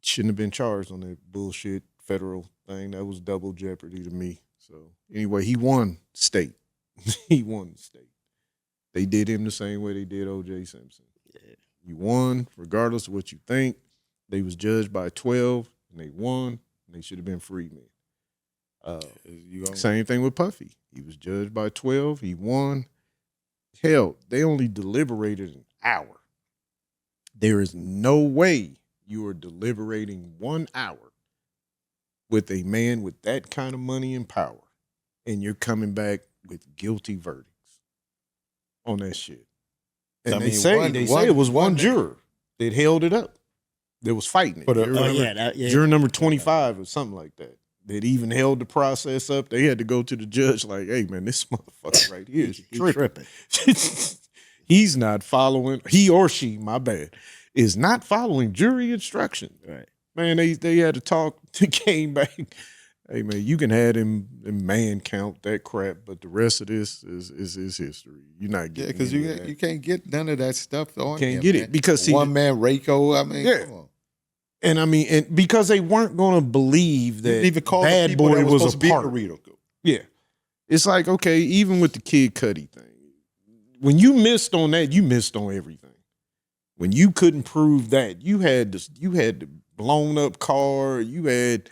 shouldn't have been charged on that bullshit federal thing. That was double jeopardy to me. So anyway, he won state. He won the state. They did him the same way they did O.J. Simpson. Yeah. You won, regardless of what you think. They was judged by 12, and they won, and they should have been free men. Same thing with Puffy. He was judged by 12. He won. Hell, they only deliberated an hour. There is no way you are deliberating 1 hour with a man with that kind of money and power, and you're coming back with guilty verdicts on that shit. And I they mean, say it was one one- juror that held it up. That was fighting it. For the- Juror Oh number- yeah, that, yeah. Juror number 25 or something like that. That even held the process up. They had to go to the judge like, hey man, this motherfucker right here is He tripping. tripping. He's not following, he or she, my bad, is not following jury instruction. Right. Man, they had to talk, they came back. Hey man, you can have them man count that crap, but the rest of this is history. You're not Yeah, getting because any of that. you can't get none of that stuff on Can't him, get man. it because see, one man Rayco. I mean, Yeah. come on. and I mean, and because they weren't going to believe You that didn't even call the Bad people Boy that was supposed a to be in part. the Rito. Yeah, it's like okay, even with the Kid Cudi thing, when you missed on that, you missed on everything. When you couldn't prove that, you had the blown up car, you had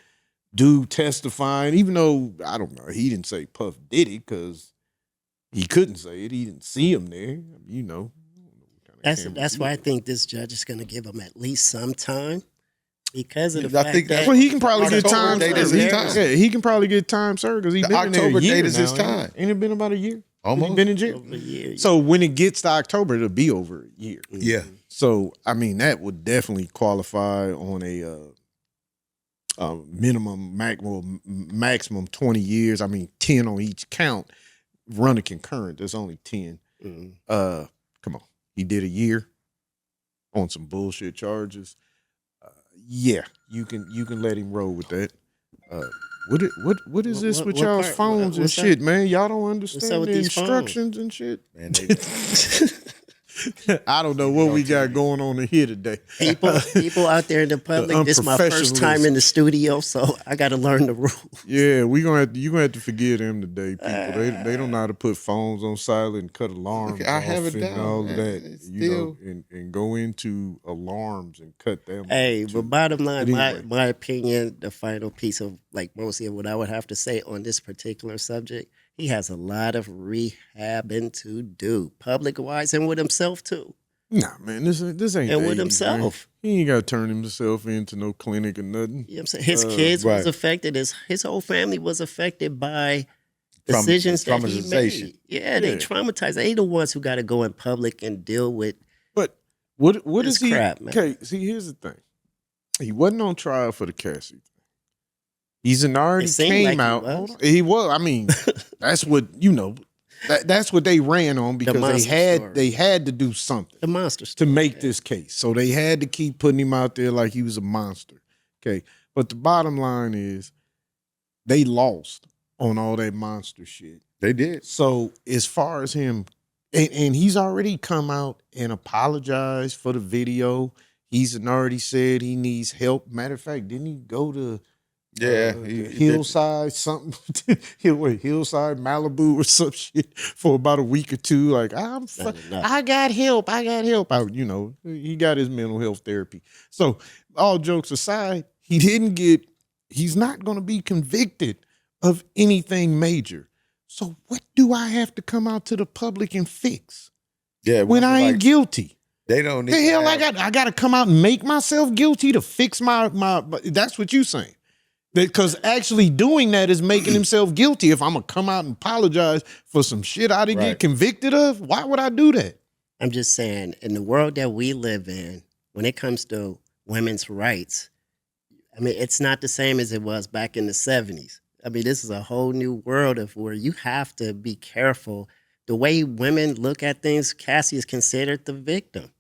dude testifying, even though I don't know, he didn't say Puff did it because he couldn't say it. He didn't see him there. I mean, you know. That's why I think this judge is going to give him at least some time because of the I fact think that that's Well, he can probably get October time date is served. his time. Yeah, he can probably get time served because he's The been in there October a year date is his now, ain't it? time. Ain't it been about a year? Almost. He's been in jail. over a year. So when it gets to October, it'll be over a year. Yeah. So I mean, that would definitely qualify on a maximum 20 years. I mean, 10 on each count. Running concurrent, there's only 10. Mhm. Come on, he did a year on some bullshit charges. Yeah, you can let him roll with that. What is this with What y'all's part? phones and What's that? shit, man? Y'all don't up understand with the these phones? instructions and shit. Man, they, I don't know what we got going on in here today. People out there in the public, this is my first time in the studio, so I got to learn the rules. Yeah, you're gonna have to forgive them today, people. They don't know how to put phones on silent and cut alarms. I have off it and down, all man. of that. It's You know, and go into alarms and cut them. Hey, off, but too. bottom line, But anyway. my opinion, the final piece of like mostly of what I would have to say on this particular subject, he has a lot of rehabbing to do, public wise and with himself too. Nah, man, this ain't And with the 80s, man. himself. He ain't got to turn himself into no clinic or nothing. You know what I'm saying? His kids was right. affected. His whole family was affected by Trauma- decisions that he traumatization. made. Yeah, they Yeah. traumatized. They the ones who got to go in public and deal with. But what This is he? crap, man. Okay, see, here's the thing. He wasn't on trial for the Cassie thing. He's already It seemed came like he out. was. Hold on. He was. I mean, that's what you know. That's what they ran on because monster story. they had to do something The monster to story. make this case. So they had to keep putting him out there like he was a monster. Okay. But the bottom line is they lost on all that monster shit. they did. So as far as him, and he's already come out and apologized for the video. He's already said he needs help. Matter of fact, didn't he go to Yeah, Hillside something? Hillside Malibu or some shit for about a week or two. Like enough. I got help. You know, he got his mental health therapy. So all jokes aside, he's not going to be convicted of anything major. So what do I have to come out to the public and fix Yeah, when I ain't like, guilty? they don't need The hell to I have- got to come out and make myself guilty to fix my that's what you saying. Because actually doing that is making himself guilty. If I'm gonna come out and apologize for some shit I didn't Right. get convicted of, why would I do that? I'm just saying, in the world that we live in, when it comes to women's rights, I mean, it's not the same as it was back in the 70s. I mean, this is a whole new world of where you have to be careful. The way women look at things, Cassie is considered the victim.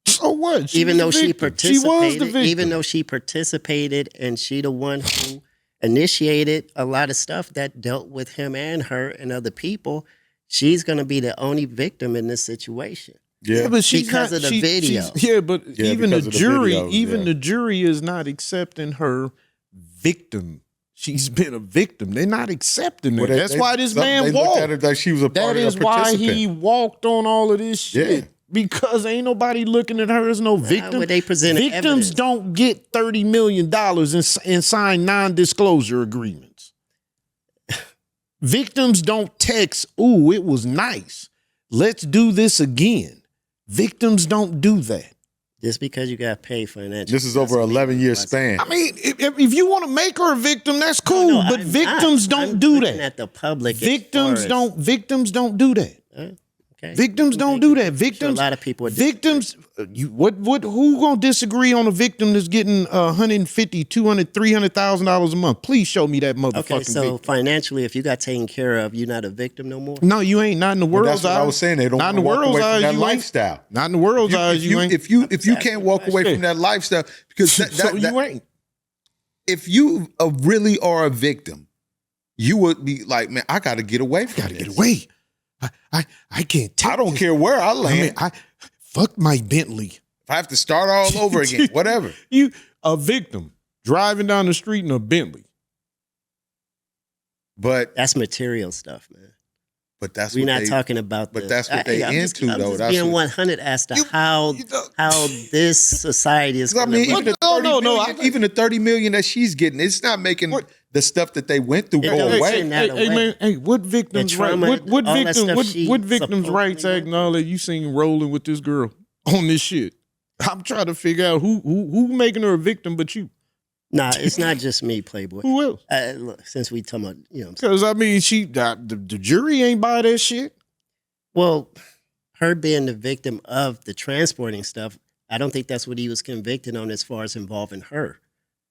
So what? Even though she participated, participated, she was the victim. even though she participated and she the one who initiated a lot of stuff that dealt with him and her and other people, she's going to be the only victim in this situation. Yeah, but she's Because not, of the video. Yeah, but Yeah, even the because of the jury, video, yeah. the jury is not accepting her victim. She's been a victim. They're not accepting Well, it. That's why this man they looked walked. at her like she was a part That of is a why participant. he walked on all of this shit. Yeah. Because ain't nobody looking at her as no victim. would they present Victims evidence? don't get $30 million and sign non-disclosure agreements. Victims don't text, ooh, it was nice. Let's do this again. Victims don't do that. Just because you got paid financially. This is over an 11-year span. I mean, if you want to make her a victim, that's cool. No, but I'm victims not. don't I'm do looking that. At the public, Victims don't do that. Okay. Victims don't do that. I'm sure Victims. a lot of people. Victims. Who gonna disagree on a victim that's getting $150,000, $200,000, $300,000 a month? Please show me that motherfucking Okay, so victim. financially, if you got taken care of, you're not a victim no more. No, you ain't. Not in the Well, world's that's what eyes. I was saying. They don't Not want in to the walk world's away from eyes. that You ain't. lifestyle. Not in the world's eyes. You ain't. If you can't walk away from that lifestyle, because You ain't. if you really are a victim, you would be like, man, I got to get away from Gotta this. get away. I can't take I don't this. care where I I land. mean, fuck my Bentley. If I have to start all over again, whatever. You a victim driving down the street in a Bentley. But That's material stuff, man. that's We're what not they, talking about. but that's what they I'm just into, though. That's being what- 100 as to You- how you know- how this society is. I mean, even the No, 30 no, no, million, I- even the 30 million that she's getting, it's not making What? the stuff that they went through It go doesn't away. take that Hey, away. man, hey, what victims' The right? trauma, What all that victim? stuff she What victims' supposedly rights act and all that you seen rolling with this girl on this shit? I'm trying to figure out who making her a victim, but you. Nah, it's not just me, Playboy. Who else? Look, since we talking about, you know, what I'm saying. Because I mean, the jury ain't buy that shit. Well, her being the victim of the transporting stuff, I don't think that's what he was convicted on as far as involving her.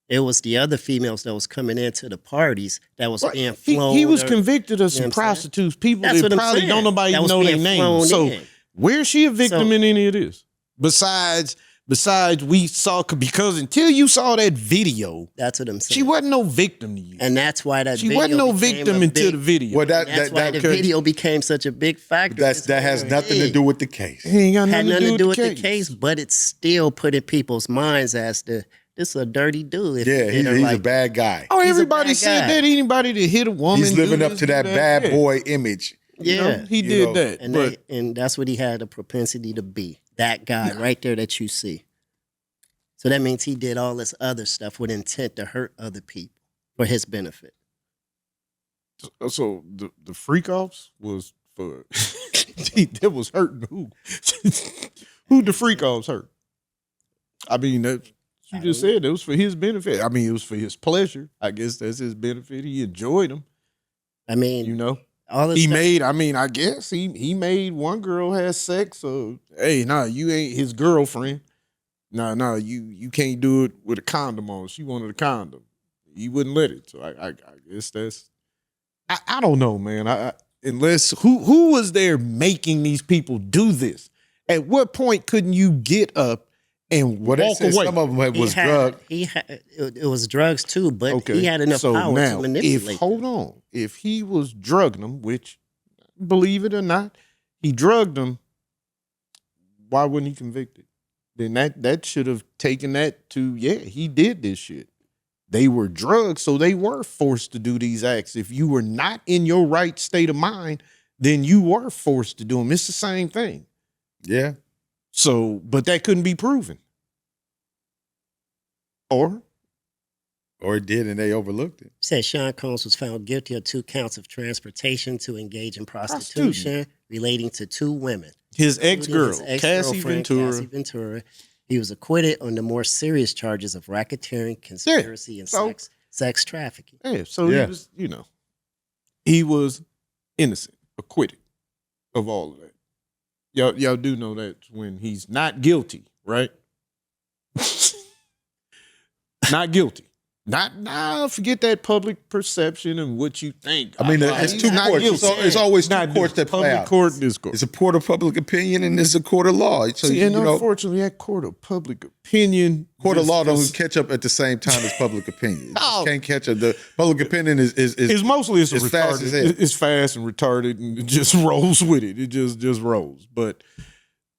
It was the other females that was coming into the parties that was Right. being He, flown. he was or- convicted of you know some what I'm saying? prostitutes, people That's that what I'm probably saying. don't nobody That was know their being names. flown So in. where's she a victim So- in any of this? Besides we saw, because until you saw that video, That's what I'm saying. she wasn't no victim to you. And that's why that She video wasn't no became victim a until big, the video. Well, That's why the video became such a big factor. that has nothing to do with the case. It ain't got Had nothing to do with the the case, but it's still put in people's minds as this is a dirty dude. If Yeah, he did her he's a like- bad guy. Oh, He's a everybody bad said guy. that. Anybody that hit a woman, He's living do up this, to do that bad Yeah. boy image. You know, Yeah. he You did know. that. And, But and that's what he had a propensity to be. That guy right there that you see. So that means he did all this other stuff with intent to hurt other people for his benefit. so the freak offs was for that was hurting who? Who the freak offs hurt? I mean, that you just said it was for his benefit. I mean, it was for his pleasure. I guess that's his benefit. He enjoyed them. I mean, You know, all this he stuff. made. I mean, I guess he made one girl have sex. So hey, nah, you ain't his girlfriend. Nah, you can't do it with a condom on. She wanted a condom. He wouldn't let it. So I guess that's. I don't know, man. Unless who was there making these people do this? At what point couldn't you get up and Well, they walk said away? some of them was had, drug. it was drugs too, but he had enough so power now, to manipulate. hold on, if he was drugging them, which believe it or not, he drugged them. Why wasn't he convicted? Then that should have taken that to he did this shit. They were drugged, so they were forced to do these acts. If you were not in your right state of mind, then you were forced to do them. It's the same thing. Yeah. So, but that couldn't be proven. Or It did, and they overlooked it. Said Sean Combs was found guilty of 2 counts of transportation to engage in prostitution relating to 2 women. his including ex-girl, his Cassie ex-girlfriend, Ventura. Cassie Ventura. He was acquitted on the more serious charges of racketeering, conspiracy, and so- sex trafficking. Yeah, so Yeah. he was, he was innocent, acquitted of all of that. Y'all do know that when he's not guilty, right? Not guilty. Not forget that public perception and what you think. I mean, it's He's 2 not courts. guilty. It's always 2 Not courts that play public out. court, this court. It's a court of public opinion and it's a court of law. So, See, and you know, unfortunately, that court of public opinion, court of law just- don't catch up at the same time as public opinion. It just Oh. can't catch up. The public opinion is It's mostly it's it's fast retarded. as hell. It's fast and retarded, and it just rolls with it. It just rolls. But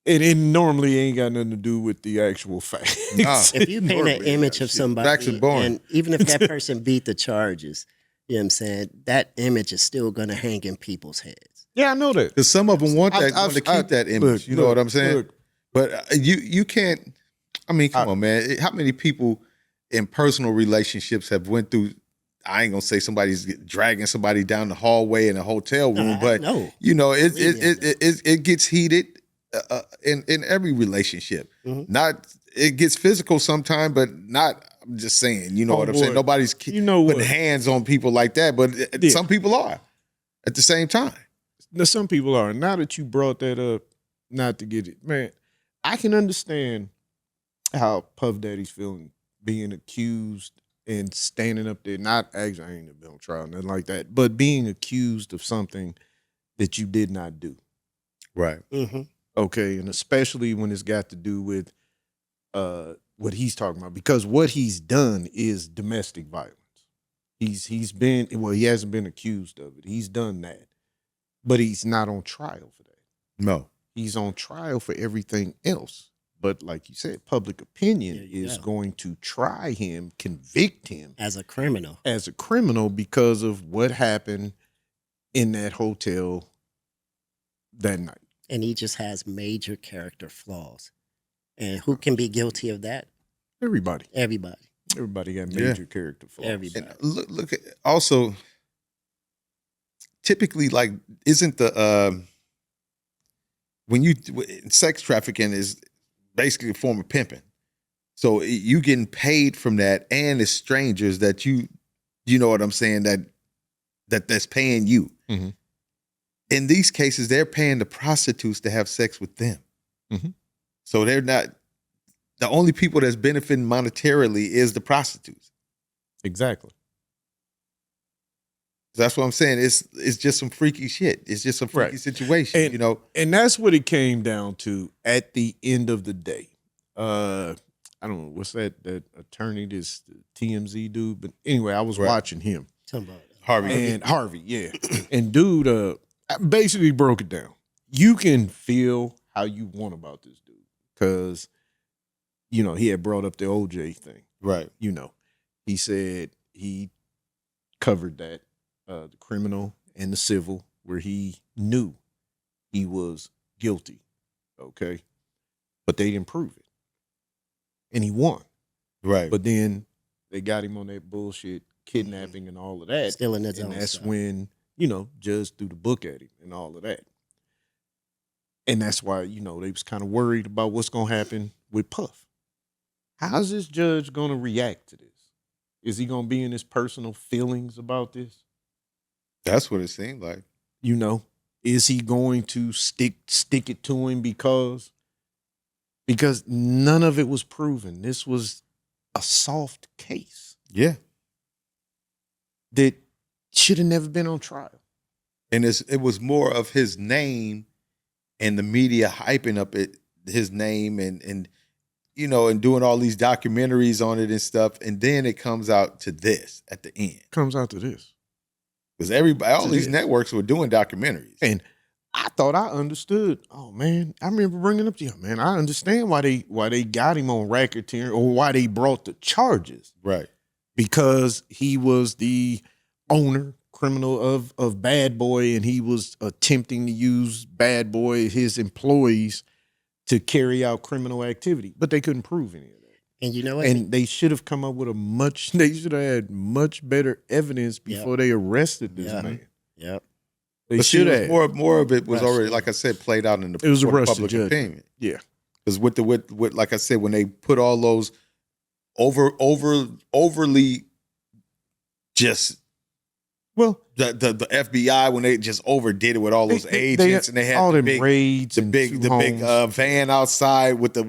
it normally ain't got nothing to do with the actual facts. Nah. If you paint an Normally image ain't of shit. somebody, Facts are boring. and even if that person beat the charges, you know what I'm saying, that image is still going to hang in people's heads. Yeah, I know that. because some of them want that, I- want to I- keep that image. look, you know look, what I'm saying? look. But you can't. I mean, come on, man. How many people in personal relationships have went through? I ain't gonna say somebody's dragging somebody down the hallway in a hotel room, but no. you know, Believe me, I know. it gets heated in every relationship. Mhm. Not it gets physical sometimes, but not. I'm just saying, you know what I'm saying. Homeboy, Nobody's you know putting what? hands on people like that, but Yeah. some people are at the same time. Now, some people are. Now that you brought that up, not to get it, man, I can understand how Puff Daddy's feeling being accused and standing up there. Not actually, I ain't never been on trial, nothing like that, but being accused of something that you did not do. Right. Mm-hmm. Okay, and especially when it's got to do with what he's talking about, because what he's done is domestic violence. He hasn't been accused of it. He's done that, but he's not on trial for that. No. He's on trial for everything else. But like you said, public opinion There you is go. going to try him, convict him As a criminal. as a criminal because of what happened in that hotel that night. And he just has major character flaws. And who can be guilty of that? Everybody Everybody. got Yeah. major character flaws. Everybody. And look at also typically, like, isn't the when you sex trafficking is basically a form of pimping. So you getting paid from that, and it's strangers that you know what I'm saying, that's paying you. Mhm. In these cases, they're paying the prostitutes to have sex with them. Mhm. So they're not the only people that's benefiting monetarily is the prostitutes. Exactly. That's what I'm saying. It's just some freaky shit. It's just some freaky Right. situation, And, you know. And that's what it came down to at the end of the day. I don't know, what's that attorney, this TMZ dude? But anyway, I was Right. watching him. Talking about Harvey. And Harvey, yeah. And dude basically broke it down. You can feel how you want about this dude. Because, he had brought up the OJ thing. Right. He said he covered that, the criminal and the civil, where he knew he was guilty. Okay. But they didn't prove it. And he won. Right. But then they got him on that bullshit kidnapping and all of that. Still in his And own that's stuff. when, judge threw the book at him and all of that. And that's why, they was kind of worried about what's going to happen with Puff. How's this judge going to react to this? Is he going to be in his personal feelings about this? That's what it seemed like. Is he going to stick it to him because none of it was proven? This was a soft case Yeah. that should have never been on trial. And it was more of his name and the media hyping up his name and and doing all these documentaries on it and stuff. And then it comes out to this at the end. Comes out to this. Because all these networks were doing documentaries. And I thought I understood. Oh man, I remember bringing up to you, man. I understand why they got him on racketeering, or why they brought the charges. Right. Because he was the owner, criminal of Bad Boy, and he was attempting to use Bad Boy, his employees, to carry out criminal activity. But they couldn't prove any of that. And you know what? And they should have come up with they should have had much better evidence before they arrested this man. Yep. They But should see, have. more of it was Rushed. already, like I said, played out in the It was a court of rushed public judgment. opinion. Yeah. Because with like I said, when they put all those overly just Well, the FBI, when they just overdid it with all those agents, and they had all the them big raids, the and big two homes. van outside with the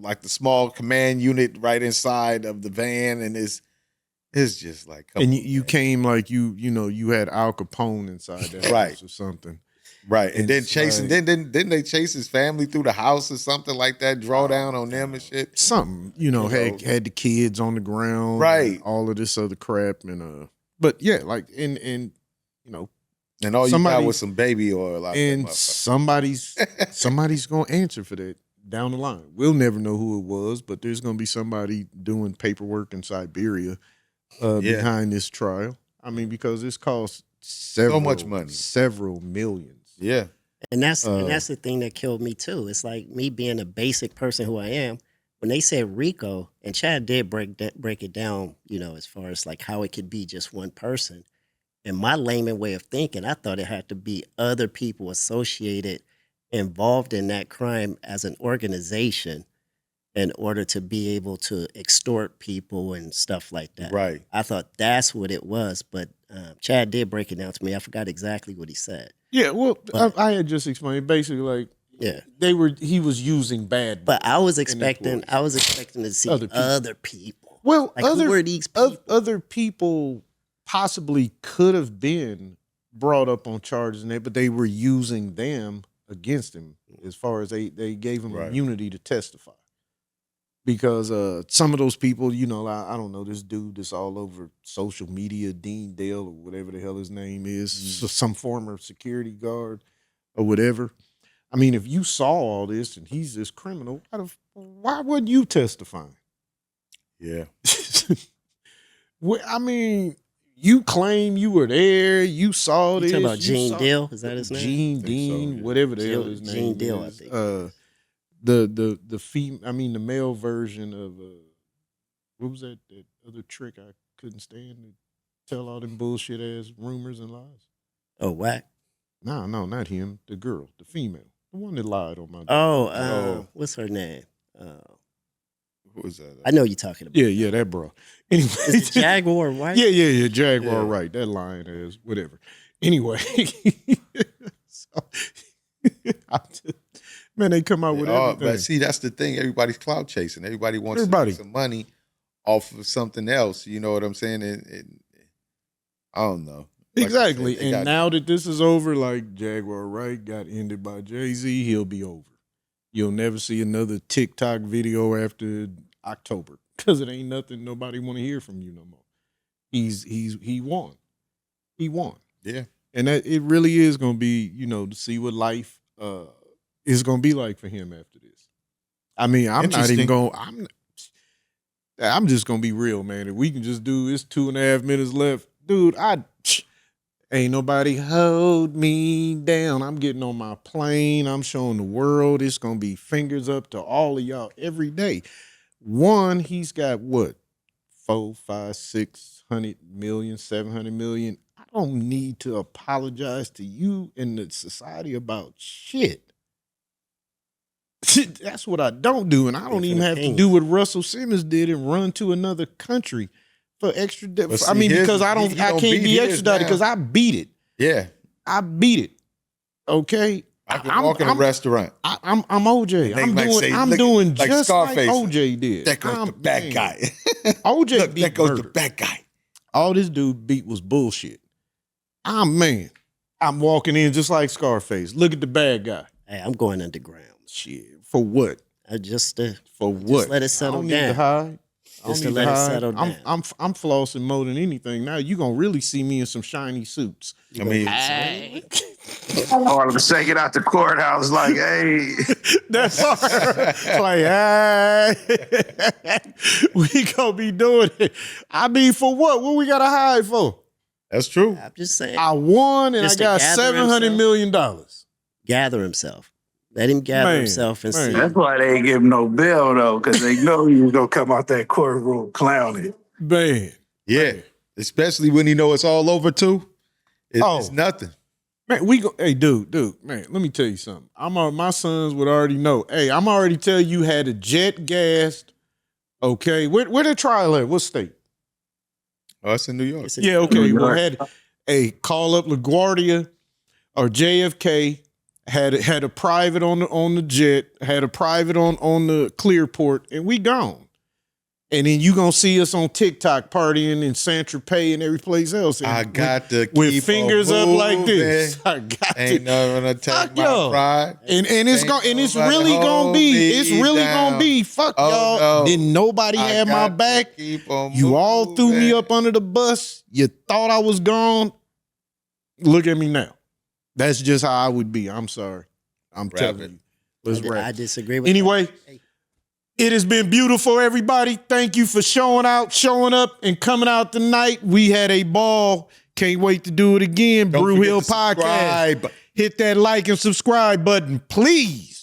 like the small command unit right inside of the van, and it's just like, come and on, you man. came like you had Al Capone inside that Right. house or something. Right, and then It's chasing, like- then they chase his family through the house or something like that, draw down on them and shit. Something, know. had the kids on the ground, Right. and all of this other crap, and but yeah, like and And all you Somebody- got was some baby oil out and there. somebody's gonna answer for that down the line. We'll never know who it was, but there's gonna be somebody doing paperwork in Siberia Yeah. behind this trial. I mean, because this costs several much money. several millions. Yeah, And that's the thing that killed me too. It's like me being a basic person who I am. When they said Rico, and Chad did break it down, as far as like how it could be just one person. In my layman way of thinking, I thought it had to be other people associated, involved in that crime as an organization. in order to be able to extort people and stuff like that. Right. I thought that's what it was, but Chad did break it down to me. I forgot exactly what he said. Yeah, well, But- I had just explained basically like Yeah, he was using bad. but I was and expecting employees. to see Other other people. people. Well, Like who were these people? other people possibly could have been brought up on charges and that, but they were using them against him as far as they gave him Right. immunity to testify. Because some of those people, you know, I don't know, this dude that's all over social media, Dean Dale or whatever the hell his name is, so some former security guard or whatever. I mean, if you saw all this and he's this criminal, why wouldn't you testify? Yeah. Well, I mean, you claim you were there, you saw You this. talking about you Gene saw- Deal? Is that his name? Gene think so, Dean, yeah. whatever the hell his Gene name Deal, I is. think. The male version of what was that other trick I couldn't stand to tell all them bullshit ass rumors and lies? Oh, whack. No, not him. The girl, the female, the one that lied on my. Oh. What's her name? Who was that? I know you're talking about. Yeah, that bro. Anyway, Is it Jaguar White? Yeah, Jaguar, Yeah. right? That lion is whatever. Anyway, so, man, they come out with everything. But see, that's the thing. Everybody's clout chasing. Everybody wants Everybody. to make some money off of something else. You know what I'm saying? And I don't know. Like I Exactly. said, they And got- now that this is over, like Jaguar Wright got ended by Jay-Z, he'll be over. You'll never see another TikTok video after October because it ain't nothing nobody want to hear from you no more. He won. He won. Yeah. And that it really is going to be, you know, to see what life is going to be like for him after this. I mean, I'm not even Interesting. going. I'm just going to be real, man. If we can just do this 2.5 minutes left, dude, ain't nobody hold me down. I'm getting on my plane. I'm showing the world. It's going to be fingers up to all of y'all every day. One, he's got what? 4, 5, 600 million, 700 million. I don't need to apologize to you and the society about shit. That's what I don't do. And I don't for even the have to kings. do what Russell Simmons did and run to another country for extra. But I see, mean, his- because I he can't don't be beat his extradited now. because I beat it. Yeah. I beat it. Okay. I can walk in a restaurant. I'm OJ. They I'm might doing say, I'm look, doing like just Scarface. like OJ did. That goes the bad man, guy. OJ Look, beat that goes murder. the bad guy. All this dude beat was bullshit. I'm walking in just like Scarface. Look at the bad guy. Hey, I'm going underground. Shit. For what? I just For what? let it settle I don't down. Need to hide. I Just don't to need let it hide. settle down. I'm flossing more than anything. Now you gonna really see me in some shiny suits. I mean, All of a sudden, get out the courthouse like, hey. That's like, hey, we gonna be doing it. I mean, for what? What we gotta hide for? that's true. I'm just saying. I won and Just I to got gather $700 himself. million. Gather himself. Let him gather Man, himself and man. see. That's why they ain't give him no bill, though, because they know he was going to come out that courtroom clowning. Man. Yeah. Especially when you know it's all over too. It's Oh. nothing. Man, we go. Hey, dude, man. Let me tell you something. My sons would already know. Hey, I'm already tell you had a jet gassed. Okay, where the trial at? What state? Oh, it's in New York. It's a- Yeah, okay. New Well, York. had a call up LaGuardia or JFK. Had a private on the jet. Had a private on the Clearport, and we gone. And then you gonna see us on TikTok partying in Saint Tropez and every place else. And I got to with keep fingers on up like moving. this. I got Ain't to. never gonna take Fuck my y'all. pride. And it's Ain't going and it's nobody really gonna hold be me it's really down. gonna be fuck Oh, y'all. no. Didn't nobody I have my got to back. keep on You all threw me moving. up under the bus. You thought I was gone. Look at me now. That's just how I would be. I'm sorry. I'm Wrap telling it. you. Let's I wrap. disagree with Anyway, that. it has been beautiful, everybody. Thank you for showing up, and coming out tonight. We had a ball. Can't wait to do it again. Don't Brew forget Hill to Podcast. subscribe. Hit that like and subscribe button, please.